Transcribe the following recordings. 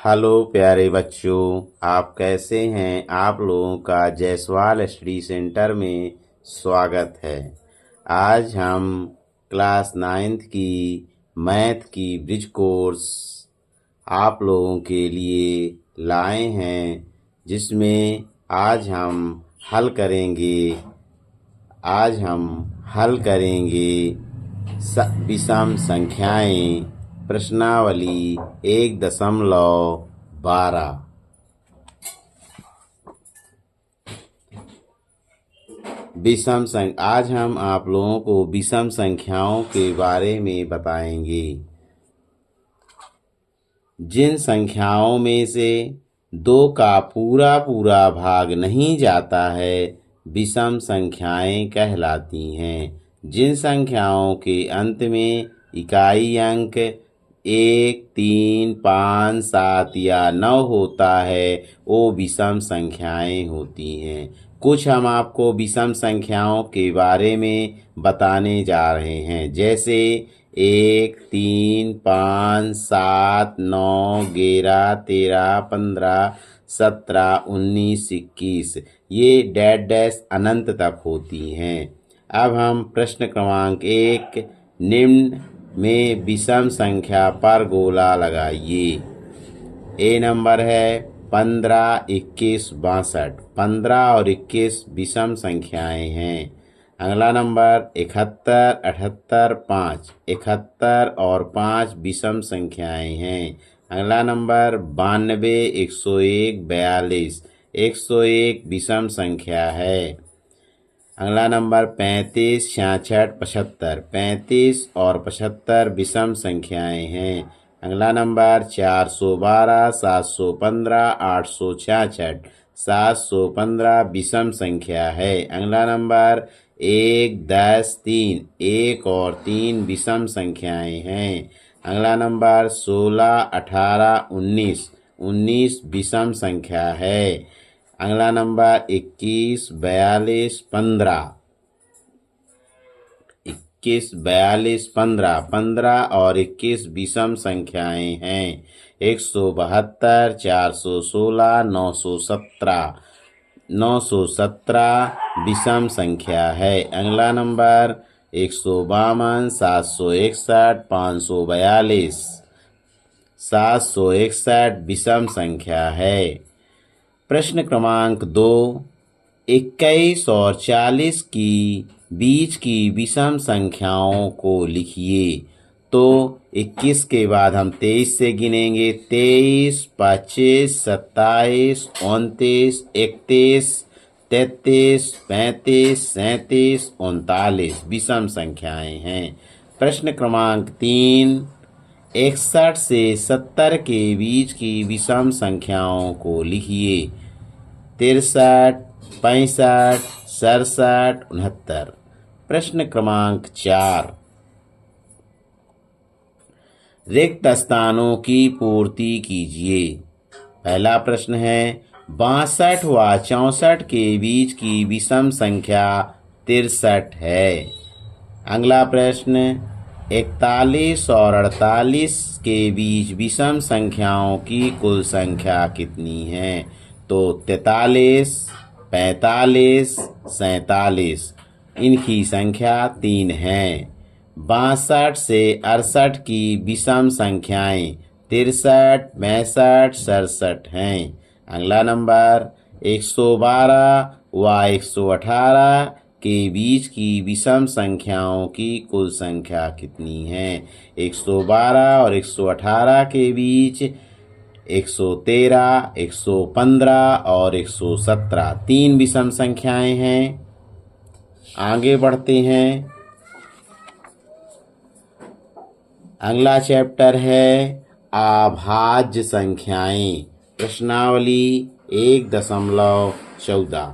Hello प्यारे बच्चों, आप कैसे हैं। आप लोगों का जायसवाल स्टडी सेंटर में स्वागत है। आज हम क्लास 9th की मैथ की ब्रिज कोर्स आप लोगों के लिए लाए हैं, जिसमें आज हम हल करेंगे विषम संख्याएं प्रश्नावली 1.12। आज हम आप लोगों को विषम संख्याओं के बारे में बताएंगे। जिन संख्याओं में से 2 का पूरा पूरा भाग नहीं जाता है, विषम संख्याएं कहलाती हैं। जिन संख्याओं के अंत में इकाई अंक 1, 3, 5, 7 या 9 होता है, वो विषम संख्याएं होती हैं। कुछ हम आपको विषम संख्याओं के बारे में बताने जा रहे हैं, जैसे 1, 3, 5, 7, 9, 11, 13, 15, 17, 19, 21 ये डैश डैश अनंत तक होती हैं। अब हम प्रश्न क्रमांक 1, निम्न में विषम संख्या पर गोला लगाइए। ए नंबर है 15, 21, 62। 15 और 21 विषम संख्याएं हैं। अगला नंबर 71, 78, 5। 71 और 5 विषम संख्याएं हैं। अगला नंबर 92, 101, 42। 101 विषम संख्या है। अगला नंबर 35, 66, 75। 35 और 75 विषम संख्याएं हैं। अगला नंबर 412, 715, 866। 715 विषम संख्या है। अगला नंबर 1, 10, 3। 1 और 3 विषम संख्याएं हैं। अगला नंबर 16, 18, 19। 19 विषम संख्या है। अगला नंबर 21, 42, 15। 21, 42, 15। 15 और 21 विषम संख्याएं हैं। 172, 416, 917। 917 विषम संख्या है। अगला नंबर 152, 761, 542। 761 विषम संख्या है। प्रश्न क्रमांक 2, 21 और 40 की बीच की विषम संख्याओं को लिखिए। तो 21 के बाद हम 23 से गिनेंगे। 23, 25, 27, 29, 31, 33, 35, 37, 39 विषम संख्याएं हैं। प्रश्न क्रमांक 3, 61 से 70 के बीच की विषम संख्याओं को लिखिए। 63, 65, 67, 69। प्रश्न क्रमांक 4, रिक्त स्थानों की पूर्ति कीजिए। पहला प्रश्न है 62 व 64 के बीच की विषम संख्या 63 है। अगला प्रश्न 41 और 48 के बीच विषम संख्याओं की कुल संख्या कितनी है। तो 43, 45, 47 इनकी संख्या 3 है। 62 से 68 की विषम संख्याएं 63, 65, 67 हैं। अगला नंबर 112 व 118 के बीच की विषम संख्याओं की कुल संख्या कितनी है। 112 और 118 के बीच 113, 115 और 117 3 विषम संख्याएं हैं। आगे बढ़ते हैं। अगला चैप्टर है अभाज्य संख्याएं प्रश्नावली 1.14।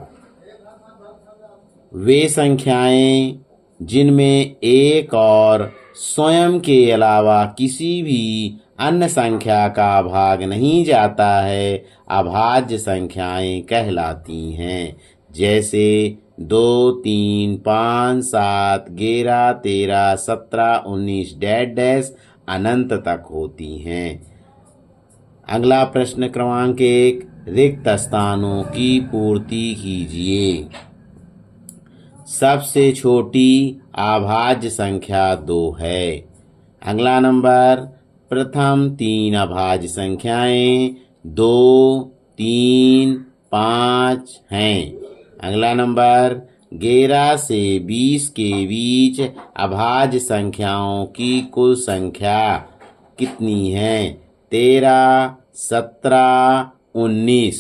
वे संख्याएं जिनमें एक और स्वयं के अलावा किसी भी अन्य संख्या का भाग नहीं जाता है, अभाज्य संख्याएं कहलाती हैं। जैसे 2, 3, 5, 7, 11, 13, 17, 19 डैश डैश अनंत तक होती हैं। अगला प्रश्न क्रमांक 1, रिक्त स्थानों की पूर्ति कीजिए। सबसे छोटी अभाज्य संख्या 2 है। अगला नंबर, प्रथम 3 अभाज्य संख्याएं 2, 3, 5 हैं। अगला नंबर, 11 से 20 के बीच अभाज्य संख्याओं की कुल संख्या कितनी है? 13, 17, 19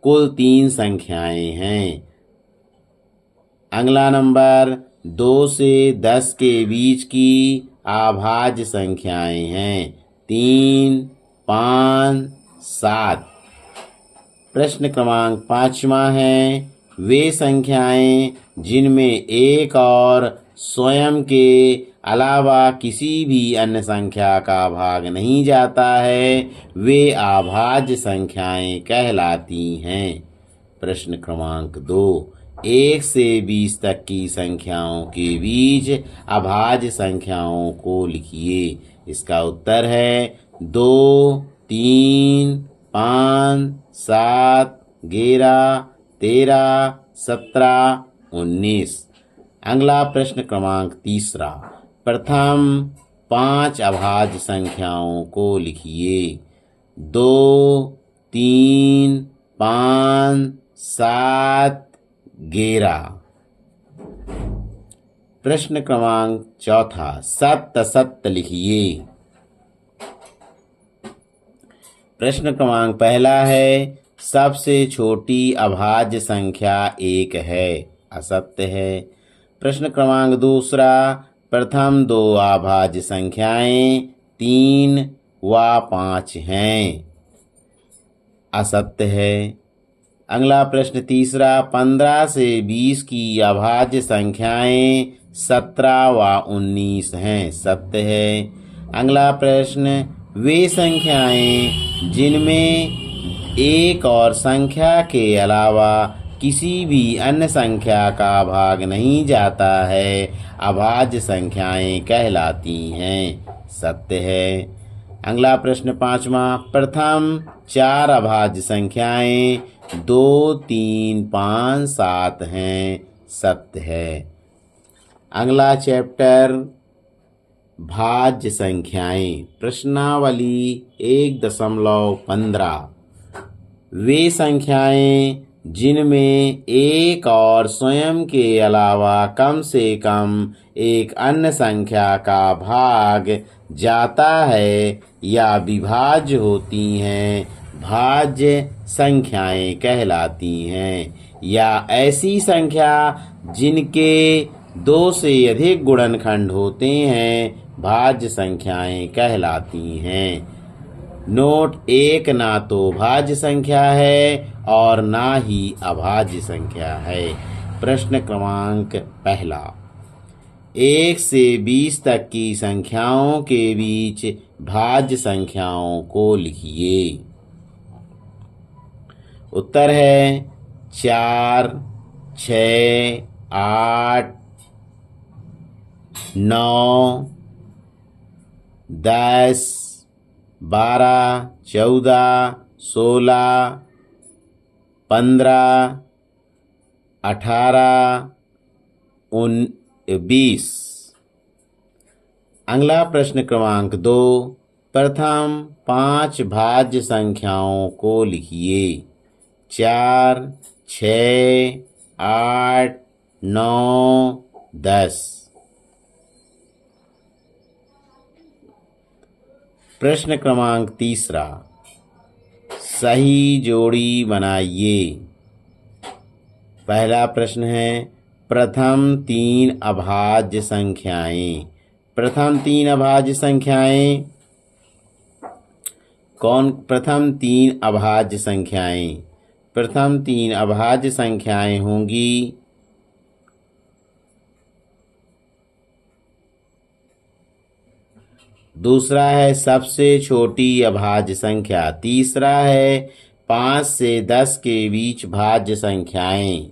कुल 3 संख्याएं हैं। अगला नंबर, 2 से 10 के बीच की अभाज्य संख्याएं हैं 3, 5, 7। प्रश्न क्रमांक 5वां है, वे संख्याएं जिनमें एक और स्वयं के अलावा किसी भी अन्य संख्या का भाग नहीं जाता है, वे अभाज्य संख्याएं कहलाती हैं। प्रश्न क्रमांक 2, 1 से 20 तक की संख्याओं के बीच अभाज्य संख्याओं को लिखिए। इसका उत्तर है 2, 3, 5, 7, 11, 13, 17, 19। अगला प्रश्न क्रमांक 3, प्रथम 5 अभाज्य संख्याओं को लिखिए। 2, 3, 5, 7, 11। प्रश्न क्रमांक 4, सत्त सत्त लिखिए। प्रश्न क्रमांक 1 है, सबसे छोटी अभाज्य संख्या 1 है, असत्य है। प्रश्न क्रमांक 2, प्रथम 2 अभाज्य संख्याएं 3 व 5 हैं, असत्य है। अगला प्रश्न 3, 15 से 20 की अभाज्य संख्याएं 17 व 19 हैं, सत्य है। अगला प्रश्न, वे संख्याएं जिनमें एक और संख्या के अलावा किसी भी अन्य संख्या का भाग नहीं जाता है, अभाज्य संख्याएं कहलाती हैं, सत्य है। अगला प्रश्न 5वां, प्रथम 4 अभाज्य संख्याएं 2, 3, 5, 7 हैं, सत्य है। अगला चैप्टर, भाज्य संख्याएं, प्रश्नावली 1.15। वे संख्याएं जिनमें एक और स्वयं के अलावा कम से कम एक अन्य संख्या का भाग जाता है या विभाज्य होती हैं, भाज्य संख्याएं कहलाती हैं। या ऐसी संख्या जिनके 2 से अधिक गुणनखंड होते हैं, भाज्य संख्याएं कहलाती हैं। नोट, 1 ना तो भाज्य संख्या है और ना ही अभाज्य संख्या है। प्रश्न क्रमांक 1, 1 से 20 तक की संख्याओं के बीच भाज्य संख्याओं को लिखिए। उत्तर है 4, 6, 8, 9, 10, 12, 14, 16, 15, 18, 20। अगला प्रश्न क्रमांक 2, प्रथम 5 भाज्य संख्याओं को लिखिए। 4, 6, 8, 9, 10। प्रश्न क्रमांक 3, सही जोड़ी बनाइए। पहला प्रश्न है, प्रथम 3 अभाज्य संख्याएं। प्रथम 3 अभाज्य संख्याएं कौन? प्रथम 3 अभाज्य संख्याएं, प्रथम 3 अभाज्य संख्याएं होंगी दूसरा है सबसे छोटी अभाज्य संख्या। तीसरा है 5 से 10 के बीच भाज्य संख्याएं।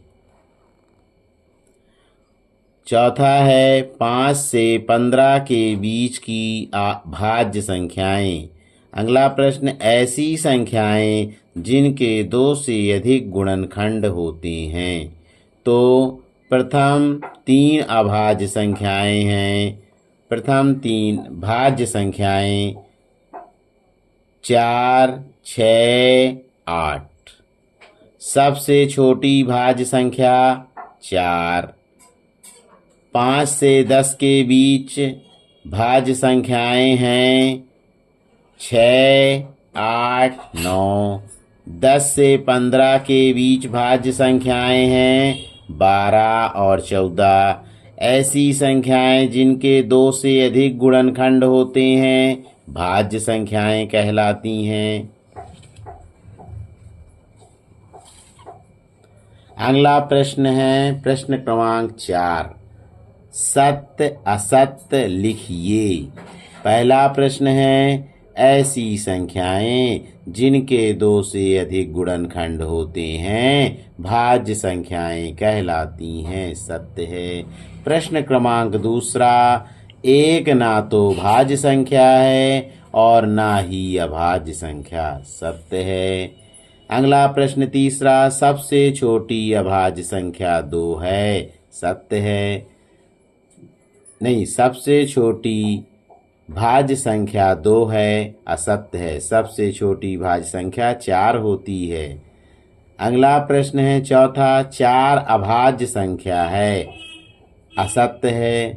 चौथा है 5 से 15 के बीच की भाज्य संख्याएं। अगला प्रश्न, ऐसी संख्याएं जिनके 2 से अधिक गुणनखंड होते हैं। तो प्रथम 3 अभाज्य संख्याएं हैं। प्रथम 3 भाज्य संख्याएं 4, 6, 8। सबसे छोटी भाज्य संख्या 4। 5 से 10 के बीच भाज्य संख्याएं हैं 6, 8, 9। 10 से 15 के बीच भाज्य संख्याएं हैं 12 और 14। ऐसी संख्याएं जिनके 2 से अधिक गुणनखंड होते हैं भाज्य संख्याएं कहलाती हैं। अगला प्रश्न है प्रश्न क्रमांक 4, सत्य असत्य लिखिए। पहला प्रश्न है, ऐसी संख्याएं जिनके 2 से अधिक गुणनखंड होते हैं भाज्य संख्याएं कहलाती हैं, सत्य है। प्रश्न क्रमांक दूसरा, एक ना तो भाज्य संख्या है और ना ही अभाज्य संख्या, सत्य है। अगला प्रश्न तीसरा, सबसे छोटी अभाज्य संख्या 2 है, सत्य है। नहीं, सबसे छोटी भाज्य संख्या 2 है, असत्य है। सबसे छोटी भाज्य संख्या 4 होती है। अगला प्रश्न है चौथा, 4 अभाज्य संख्या है, असत्य है।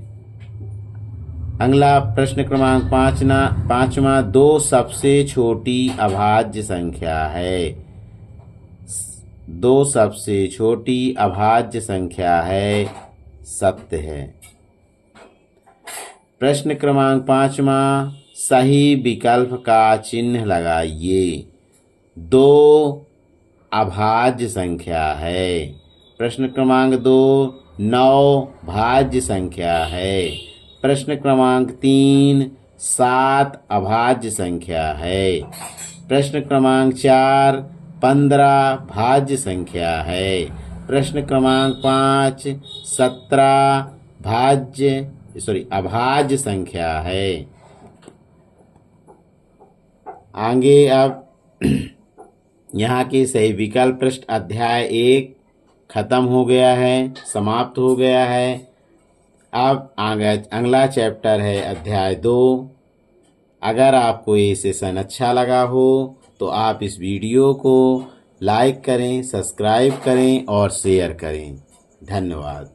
अगला प्रश्न क्रमांक 5वां, 2 सबसे छोटी अभाज्य संख्या है। 2 सबसे छोटी अभाज्य संख्या है, सत्य है। प्रश्न क्रमांक 5वां, सही विकल्प का चिन्ह लगाइए। 2 अभाज्य संख्या है। प्रश्न क्रमांक 2, 9 भाज्य संख्या है। प्रश्न क्रमांक 3, 7 अभाज्य संख्या है। प्रश्न क्रमांक 4, 15 भाज्य संख्या है। प्रश्न क्रमांक 5, 17 अभाज्य संख्या है। आगे अब यहाँ के सही विकल्प पृष्ठ अध्याय 1 खत्म हो गया है, समाप्त हो गया है। अब अगला चैप्टर है अध्याय 2। अगर आपको ये सेशन अच्छा लगा हो तो आप इस वीडियो को लाइक करें, सब्सक्राइब करें और शेयर करें। धन्यवाद।